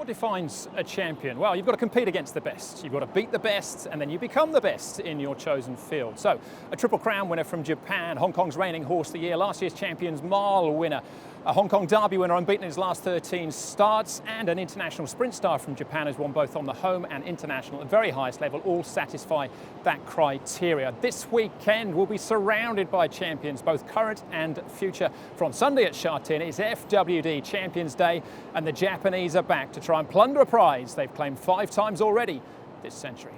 What defines a champion? Well, you've got to compete against the best. You've got to beat the best, and then you become the best in your chosen field. So, a Triple Crown winner from Japan, Hong Kong's reigning horse of the year, last year's Champions Mile winner, a Hong Kong Derby winner, unbeaten in his last 13 starts, and an international sprint star from Japan who's won both on the home and international at the very highest level, all satisfy that criteria. This weekend we'll be surrounded by champions, both current and future. From Sunday at Sha Tin, it's FWD Champions Day, and the Japanese are back to try and plunder a prize they've claimed 5 times already this century.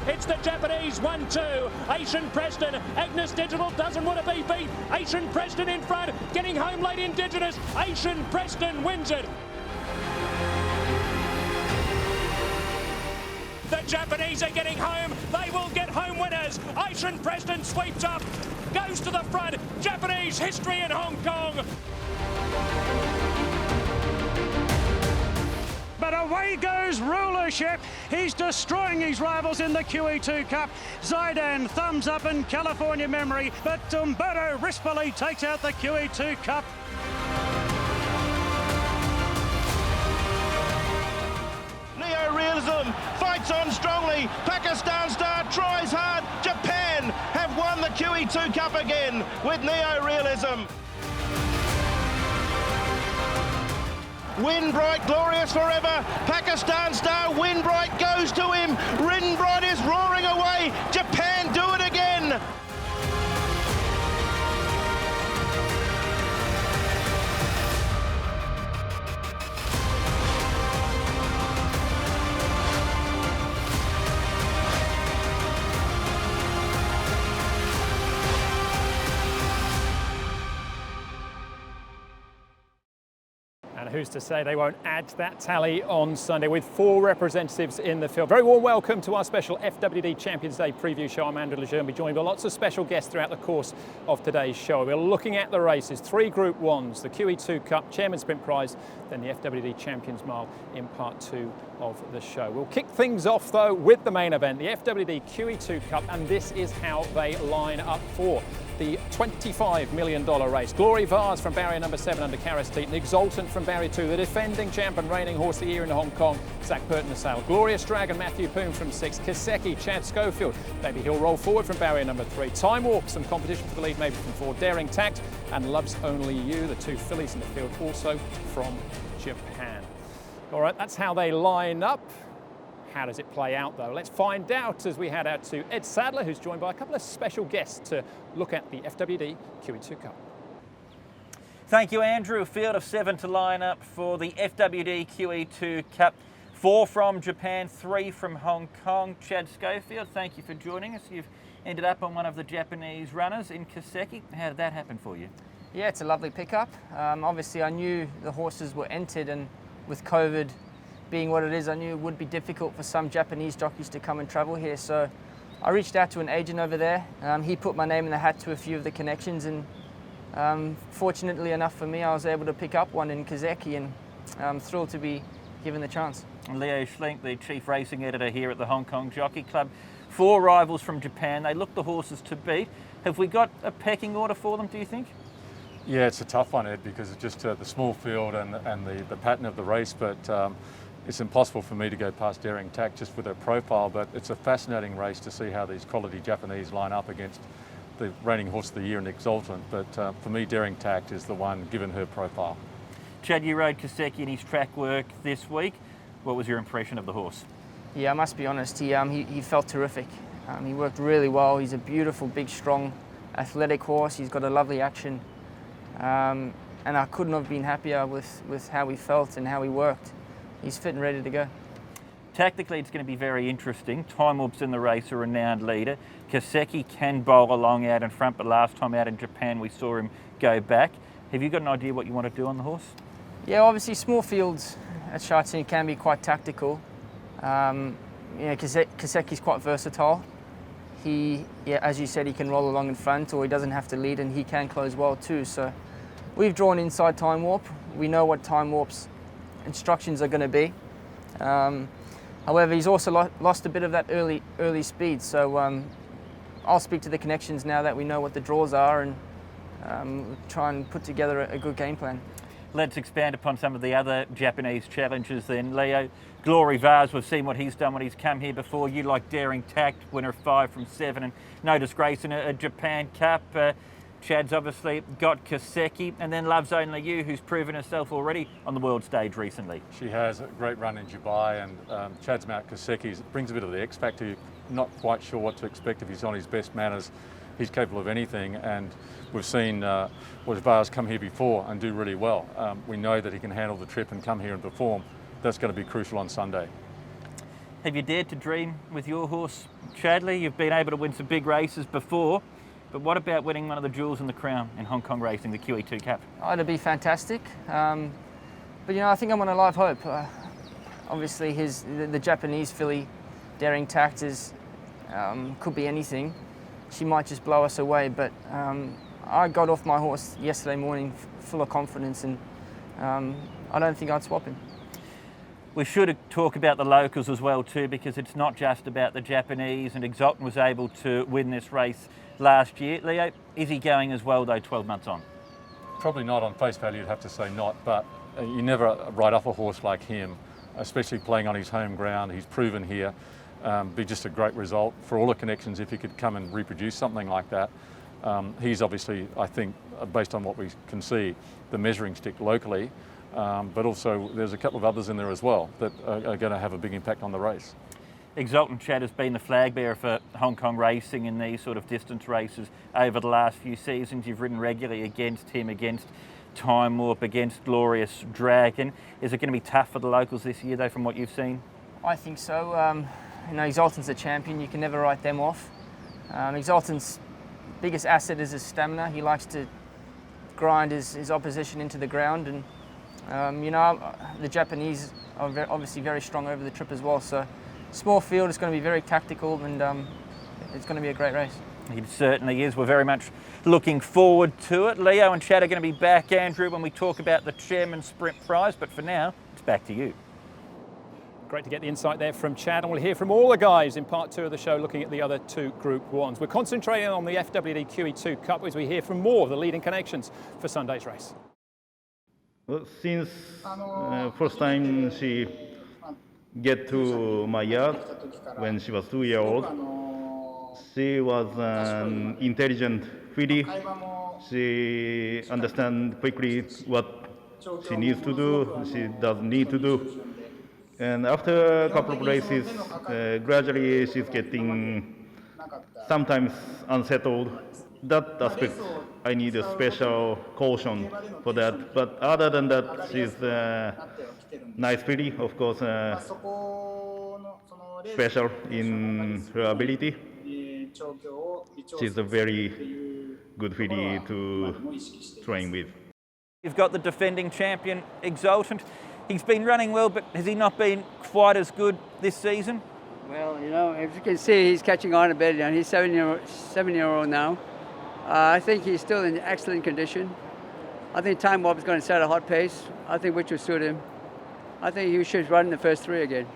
It's the Japanese 1-2. Asian Preston. Agnes Digital doesn't want to be beat. Asian Preston in front. Getting home late Indigenous. Asian Preston wins it. The Japanese are getting home. They will get home winners. Asian Preston sweeps up. Goes to the front. Japanese history in Hong Kong. But away goes Rulership. He's destroying his rivals in the QE2 Cup. Zidane, Thumbs Up and California Memory. But Umberto Rispoli takes out the QE2 Cup. Neo Realism fights on strongly. Pakistan Star tries hard. Japan have won the QE2 Cup again with Neo Realism. Windbright, glorious forever. Pakistan Star, Windbright goes to him. Windbright is roaring away. Japan do it again. And who's to say they won't add to that tally on Sunday with 4 representatives in the field. Very warm welcome to our special FWD Champions Day preview show. I'm Andrew Jeune. We're joined by lots of special guests throughout the course of today's show. We're looking at the races, 3 Group 1s, the QE2 Cup, Chairman's Sprint Prize, then the FWD Champions Mile in part 2 of the show. We'll kick things off though with the main event, the FWD QE2 Cup, and this is how they line up for the $25 million race. Glory Vase from barrier number 7 under Karis Teaton, Exultant from barrier 2, the defending champ and reigning horse of the year in Hong Kong, Zach Burton the saddle. Glorious Dragon, Matthew Poon from 6, Kiseki, Chad Schofield, maybe he'll roll forward from barrier number 3. Time Warp, some competition for the lead maybe from 4, Daring Tact and Loves Only You, the 2 fillies in the field also from Japan. All right, that's how they line up. How does it play out though? Let's find out as we head out to Ed Sadler, who's joined by a couple of special guests to look at the FWD QE2 Cup. Thank you, Andrew. A field of 7 to line up for the FWD QE2 Cup. 4 from Japan, 3 from Hong Kong. Chad Schofield, thank you for joining us. You've ended up on one of the Japanese runners in Kiseki. How did that happen for you? Yeah, it's a lovely pickup. Obviously, I knew the horses were entered, and with COVID being what it is, I knew it would be difficult for some Japanese jockeys to come and travel here. So I reached out to an agent over there. He put my name in the hat to a few of the connections, and fortunately enough for me, I was able to pick up one in Kiseki, and I'm thrilled to be given the chance. Leo Schlink, the chief racing editor here at the Hong Kong Jockey Club. 4 rivals from Japan. They look the horses to beat. Have we got a pecking order for them, do you think? Yeah, it's a tough one, Ed, because it's just the small field and the pattern of the race, but it's impossible for me to go past Daring Tact just with her profile, but it's a fascinating race to see how these quality Japanese line up against the reigning horse of the year in Exultant, but for me Daring Tact is the one given her profile. Chad, you rode Kiseki in his track work this week. What was your impression of the horse? Yeah, I must be honest, he felt terrific. He worked really well. He's a beautiful, big, strong, athletic horse. He's got a lovely action. And I couldn't have been happier with how he felt and how he worked. He's fit and ready to go. Tactically, it's going to be very interesting. Time Warp's in the race, a renowned leader. Kiseki can bowl along out in front, but last time out in Japan, we saw him go back. Have you got an idea what you want to do on the horse? Yeah, obviously small fields at Sha Tin can be quite tactical. Kaseki's quite versatile. He, as you said, he can roll along in front, or he doesn't have to lead, and he can close well too. So we've drawn inside time warp. We know what time warp's instructions are going to be. However, he's also lost a bit of that early speed. So I'll speak to the connections now that we know what the draws are, and try and put together a good game plan. Let's expand upon some of the other Japanese challenges then. Leo, Glory Vase, we've seen what he's done when he's come here before. You like Daring Tact, winner of 5 from 7, and no disgrace in a Japan Cup. Chad's obviously got Kaseki, and then loves only you, who's proven herself already on the world stage recently. She has a great run in Dubai, and Chad's Mount Kaseki brings a bit of the X factor. You're not quite sure what to expect if he's on his best manners. He's capable of anything, and we've seen Vase come here before and do really well. We know that he can handle the trip and come here and perform. That's going to be crucial on Sunday. Have you dared to dream with your horse, Chadley? You've been able to win some big races before, but what about winning one of the jewels in the crown in Hong Kong racing, the QE2 Cup? Oh, it'd be fantastic. But I think I'm on a live hope. Obviously, the Japanese filly, Daring Tact, could be anything. She might just blow us away, but I got off my horse yesterday morning full of confidence, and I don't think I'd swap him. We should talk about the locals as well too, because it's not just about the Japanese, and Exultant was able to win this race last year. Leo, is he going as well though 12 months on? Probably not on face value, you'd have to say not, but you never write off a horse like him, especially playing on his home ground. He's proven here. Be just a great result for all the connections if he could come and reproduce something like that. He's obviously, I think, based on what we can see, the measuring stick locally, but also there's a couple of others in there as well that are going to have a big impact on the race. Exultant Chad has been the flag bearer for Hong Kong racing in these sort of distance races over the last few seasons. You've ridden regularly against him, against Time Warp, against Glorious Dragon. Is it going to be tough for the locals this year though, from what you've seen? I think so. Exultant's a champion, you can never write them off. Exultant's biggest asset is his stamina. He likes to grind his opposition into the ground, and the Japanese are obviously very strong over the trip as well. So small field is going to be very tactical, and it's going to be a great race. It certainly is. We're very much looking forward to it. Leo and Chad are going to be back, Andrew, when we talk about the Chairman's Sprint Prize, but for now, it's back to you. Great to get the insight there from Chad, and we'll hear from all the guys in part 2 of the show looking at the other 2 Group 1s. We're concentrating on the FWD QE2 Cup as we hear from more of the leading connections for Sunday's race. Well, since first time she get to my yard when she was 2 years old, she was an intelligent filly. She understands quickly what she needs to do, she doesn't need to do. And after a couple of races, gradually she's getting sometimes unsettled. That aspect, I need a special caution for that. But other than that, she's a nice filly, of course, special in her ability. She's a very good filly to train with. You've got the defending champion, Exultant. He's been running well, but has he not been quite as good this season? Well, as you can see, he's catching on a bit. He's 7-year-old now. I think he's still in excellent condition. I think Time Warp is going to set a hot pace, which will suit him. I think he should run in the first 3 again.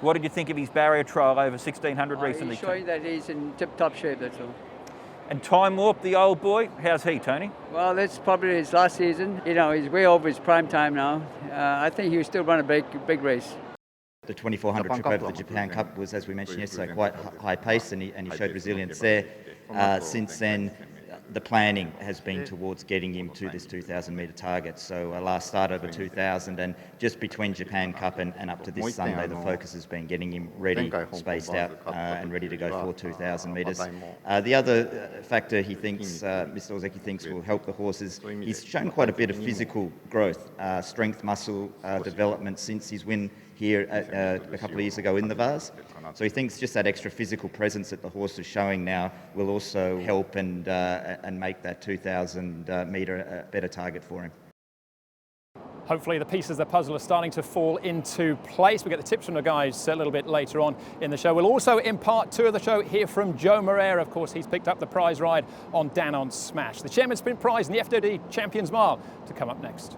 What did you think of his barrier trial over 1600 recently? He's showing that he's in tip-top shape, that's all. And Time Warp, the old boy, how's he, Tony? Well, that's probably his last season. He's way over his prime time now. I think he will still run a big race. The 2400 trip over the Japan Cup was, as we mentioned yesterday, quite high pace, and he showed resilience there. Since then, the planning has been towards getting him to this 2,000 metre target. So last start over 2,000, and just between Japan Cup and up to this Sunday, the focus has been getting him ready, spaced out, and ready to go for 2,000 metres. The other factor he thinks, Mr. Ozeki thinks will help the horse is he's shown quite a bit of physical growth, strength, muscle development since his win here a couple of years ago in the Vase. So he thinks just that extra physical presence that the horse is showing now will also help and make that 2,000 metre a better target for him. hopefully the pieces of the puzzle are starting to fall into place. We get the tips from the guys a little bit later on in the show. We'll also, in part 2 of the show, hear from Joe Moreira. Of course, he's picked up the prize ride on Danon's Smash. The Chairman Sprint Prize and the FWD Champions Mile to come up next.